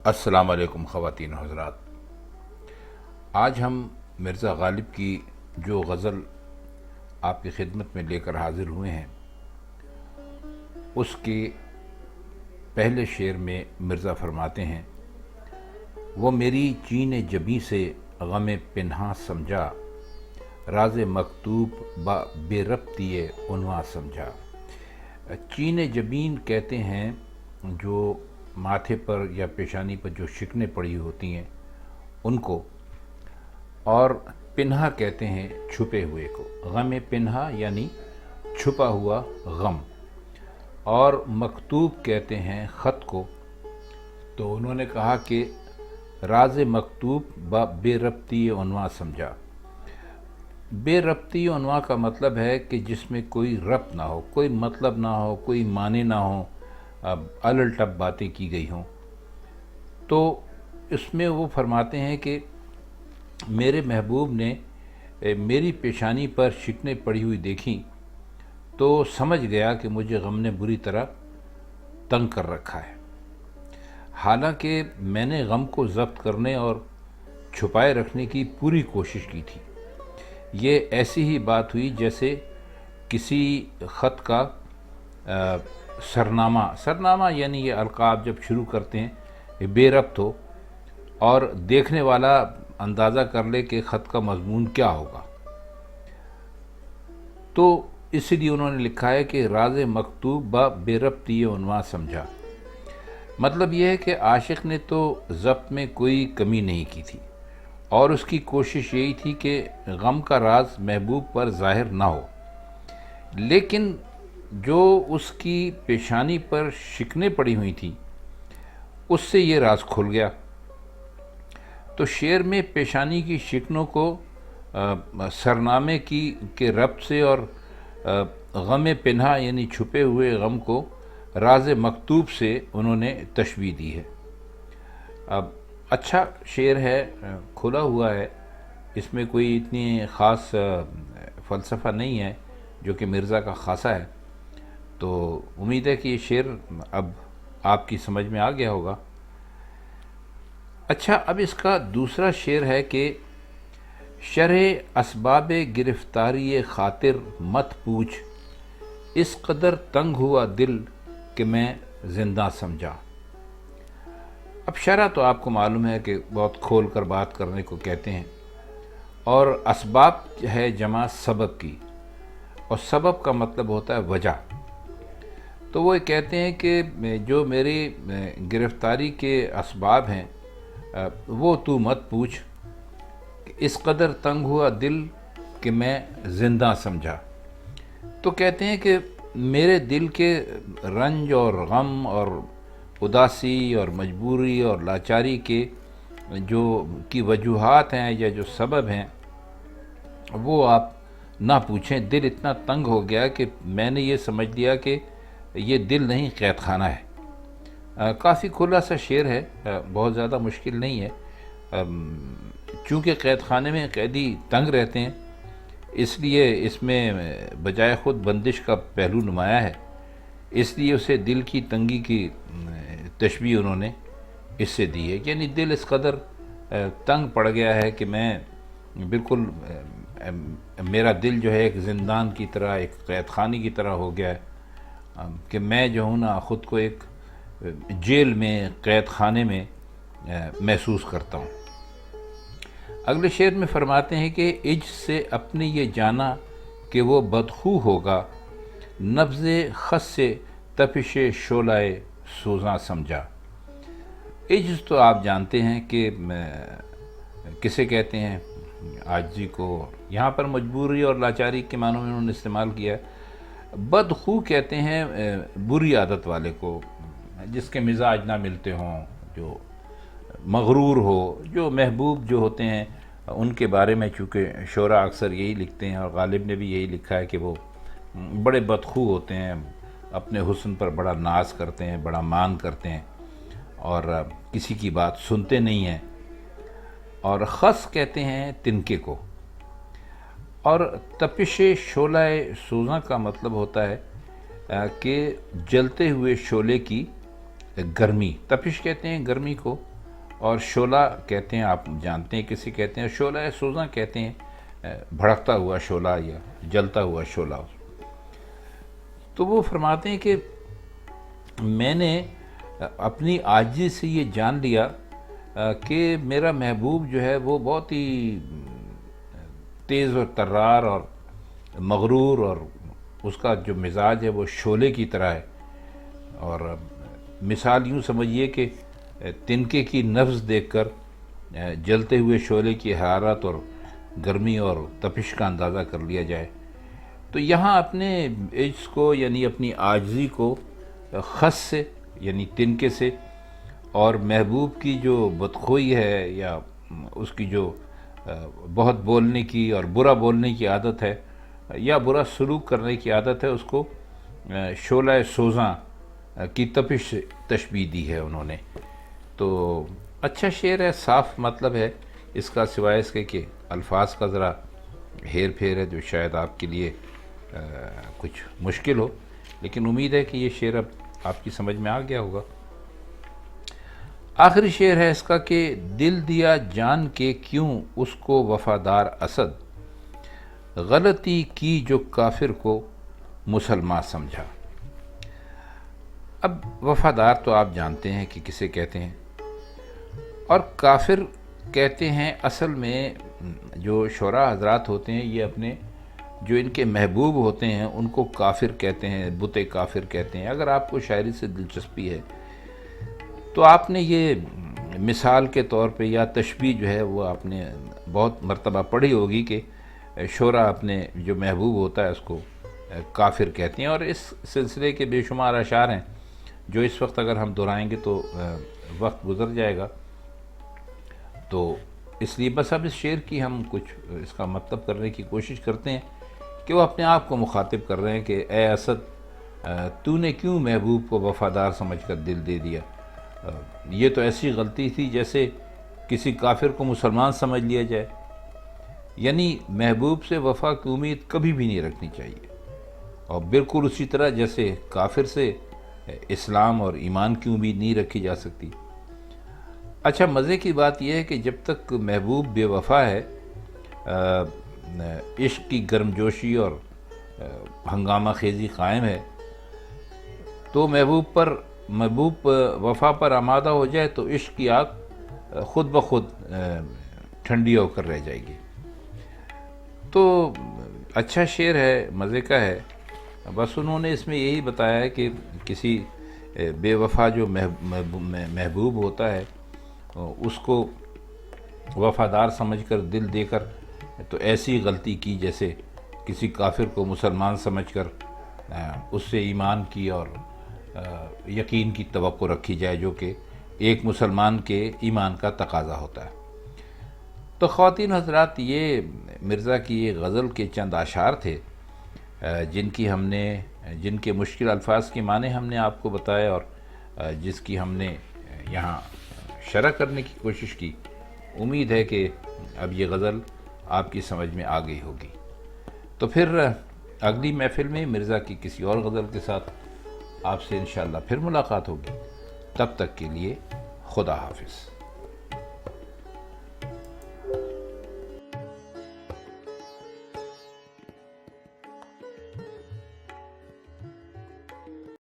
अस्सलाम वालेकुम ख़वातीन हज़रात। आज हम मिर्ज़ा गालिब की जो गज़ल आपकी खिदमत में लेकर हाज़िर हुए हैं, उसके पहले शेर में मिर्ज़ा फरमाते हैं, वो मेरी चीन जबी से गम पिन्हा समझा, राज मकतूब बा बेरब्तिए उन्वा समझा। चीन जबीन कहते हैं जो माथे पर या पेशानी पर जो शिकने पड़ी होती हैं उनको, और पिन्हा कहते हैं छुपे हुए को। गम पिन्हा यानी छुपा हुआ गम, और मकतूब कहते हैं ख़त को। तो उन्होंने कहा कि राज मकतूब ब बेरब्ती उन्वा समझा। बेरब्ती उन्वा का मतलब है कि जिसमें कोई रब्त ना हो, कोई मतलब ना हो, कोई माने ना हो, अलल टप बातें की गई हों। तो इसमें वो फरमाते हैं कि मेरे महबूब ने मेरी पेशानी पर शिकने पड़ी हुई देखी तो समझ गया कि मुझे गम ने बुरी तरह तंग कर रखा है। हालांकि मैंने गम को ज़ब्त करने और छुपाए रखने की पूरी कोशिश की थी। ये ऐसी ही बात हुई जैसे किसी ख़त का सरनामा यानी ये अलकाब जब शुरू करते हैं ये बेरब्त हो और देखने वाला अंदाज़ा कर ले कि ख़त का मज़मून क्या होगा, तो इसलिए उन्होंने लिखा है कि राज मकतूब ब बेरब्ती उन्वा समझा। मतलब यह है कि आशिक ने तो ज़ब्त में कोई कमी नहीं की थी और उसकी कोशिश यही थी कि गम का राज महबूब पर ज़ाहिर ना हो, लेकिन जो उसकी पेशानी पर शिकने पड़ी हुई थी उससे ये राज खुल गया। तो शेर में पेशानी की शिकनों को सरनामे के रब्त से और गम पिन्हा यानी छुपे हुए गम को राज मकतूब से उन्होंने तशबीह दी है। अब अच्छा शेर है, खुला हुआ है, इसमें कोई इतनी ख़ास फ़लसफ़ा नहीं है जो कि मिर्ज़ा का ख़ासा है। तो उम्मीद है कि ये शेर अब आपकी समझ में आ गया होगा। अच्छा, अब इसका दूसरा शेर है कि शरह असबाब गिरफ्तारी खातिर मत पूछ, इस कदर तंग हुआ दिल कि मैं ज़िंदा समझा। अब शरह तो आपको मालूम है कि बहुत खोल कर बात करने को कहते हैं, और असबाब है जमा सबब की, और सबब का मतलब होता है वजह। तो वो कहते हैं कि जो मेरी गिरफ़्तारी के असबाब हैं वो तू मत पूछ, इस कदर तंग हुआ दिल कि मैं ज़िंदा समझा। तो कहते हैं कि मेरे दिल के रंज और गम और उदासी और मजबूरी और लाचारी के जो की वजूहात हैं या जो सबब हैं वो आप ना पूछें। दिल इतना तंग हो गया कि मैंने ये समझ लिया कि ये दिल नहीं कैद खाना है। काफ़ी खुला सा शेर है, बहुत ज़्यादा मुश्किल नहीं है। चूँकि कैद खाने में कैदी तंग रहते हैं इसलिए इसमें बजाय ख़ुद बंदिश का पहलू नुमाया है, इसलिए उसे दिल की तंगी की तशबीह उन्होंने इससे दी है। यानी दिल इस कदर तंग पड़ गया है कि मैं बिल्कुल मेरा दिल जो है एक ज़िंदान की तरह, एक कैद खाने की तरह हो गया है कि मैं जो हूँ ना ख़ुद को एक जेल में, कैद खाने में महसूस करता हूँ। अगले शेर में फरमाते हैं कि इज से अपने ये जाना कि वो बदखू होगा, नब्ज़े खस से तपिश शोलाए सोज़ा समझा। इज तो आप जानते हैं कि किसे कहते हैं, आजिज़ी को। यहाँ पर मजबूरी और लाचारी के मानों में उन्होंने इस्तेमाल किया है। बदखू कहते हैं बुरी आदत वाले को, जिसके मिजाज ना मिलते हों, जो मगरूर हो, जो महबूब जो होते हैं उनके बारे में चूँकि शोरा अक्सर यही लिखते हैं और गालिब ने भी यही लिखा है कि वो बड़े बदखू होते हैं, अपने हुस्न पर बड़ा नाज करते हैं, बड़ा मान करते हैं और किसी की बात सुनते नहीं हैं। और खस कहते हैं तिनके को, और तपिश शोलाए सोज़ा का मतलब होता है कि जलते हुए शोले की गर्मी। तपिश कहते हैं गर्मी को, اور شعلہ کہتے ہیں، آپ جانتے ہیں کسی کہتے ہیں، شعلہ سوزاں کہتے ہیں بھڑکتا ہوا شعلہ یا جلتا ہوا شعلہ۔ تو وہ فرماتے ہیں کہ میں نے اپنی عاجزی سے یہ جان لیا کہ میرا محبوب جو ہے وہ بہت ہی تیز اور طرار اور مغرور، اور اس کا جو مزاج ہے وہ شعلے کی طرح ہے، اور مثال یوں سمجھیے کہ تنکے کی نبض دیکھ کر جلتے ہوئے شعلے کی حرارت اور گرمی اور تپش کا اندازہ کر لیا جائے۔ تو یہاں اپنے عجز کو یعنی اپنی عاجزی کو خس سے یعنی تنکے سے، اور محبوب کی جو بدخوئی ہے یا اس کی جو بہت بولنے کی اور برا بولنے کی عادت ہے یا برا سلوک کرنے کی عادت ہے، اس کو شعلہ سوزاں کی تپش سے تشبیہ دی ہے انہوں نے۔ تو اچھا شعر ہے، صاف مطلب ہے اس کا، سوائے اس کے کہ الفاظ کا ذرا ہیر پھیر ہے جو شاید آپ کے لیے کچھ مشکل ہو، لیکن امید ہے کہ یہ شعر اب آپ کی سمجھ میں آ گیا ہوگا۔ آخری شعر ہے اس کا کہ دل دیا جان کے کیوں اس کو وفادار اسد، غلطی کی جو کافر کو مسلمان سمجھا۔ اب وفادار تو آپ جانتے ہیں کہ کسے کہتے ہیں، اور کافر کہتے ہیں اصل میں جو شعراء حضرات ہوتے ہیں یہ اپنے جو ان کے محبوب ہوتے ہیں ان کو کافر کہتے ہیں، بت کافر کہتے ہیں۔ اگر آپ کو شاعری سے دلچسپی ہے تو آپ نے یہ مثال کے طور پہ یا تشبیہ جو ہے وہ آپ نے بہت مرتبہ پڑھی ہوگی کہ شعراء اپنے جو محبوب ہوتا ہے اس کو کافر کہتے ہیں، اور اس سلسلے کے بے شمار اشعار ہیں جو اس وقت اگر ہم دہرائیں گے تو وقت گزر جائے گا، تو اس لیے بس اب اس شعر کی ہم کچھ اس کا مطلب کرنے کی کوشش کرتے ہیں کہ وہ اپنے آپ کو مخاطب کر رہے ہیں کہ اے اسد، تو نے کیوں محبوب کو وفادار سمجھ کر دل دے دیا؟ یہ تو ایسی غلطی تھی جیسے کسی کافر کو مسلمان سمجھ لیا جائے۔ یعنی محبوب سے وفا کی امید کبھی بھی نہیں رکھنی چاہیے، اور بالکل اسی طرح جیسے کافر سے اسلام اور ایمان کی امید نہیں رکھی جا سکتی۔ اچھا، مزے کی بات یہ ہے کہ جب تک محبوب بے وفا ہے، عشق کی گرمجوشی اور ہنگامہ خیزی قائم ہے، تو محبوب وفا پر آمادہ ہو جائے تو عشق کی آگ خود بخود ٹھنڈی ہو کر رہ جائے گی۔ تو اچھا شعر ہے، مزے کا ہے، بس انہوں نے اس میں یہی بتایا ہے کہ کسی بے وفا جو محبوب ہوتا ہے اس کو وفادار سمجھ کر دل دے کر تو ایسی غلطی کی جیسے کسی کافر کو مسلمان سمجھ کر اس سے ایمان کی اور یقین کی توقع رکھی جائے، جو کہ ایک مسلمان کے ایمان کا تقاضا ہوتا ہے۔ تو خواتین حضرات، یہ مرزا کی یہ غزل کے چند اشعار تھے جن کے مشکل الفاظ کے معنی ہم نے آپ کو بتائے، اور جس کی ہم نے یہاں شرح کرنے کی کوشش کی۔ امید ہے کہ اب یہ غزل آپ کی سمجھ میں آ گئی ہوگی۔ تو پھر اگلی محفل میں مرزا کی کسی اور غزل کے ساتھ آپ سے انشاءاللہ پھر ملاقات ہوگی۔ تب تک کے لیے خدا حافظ۔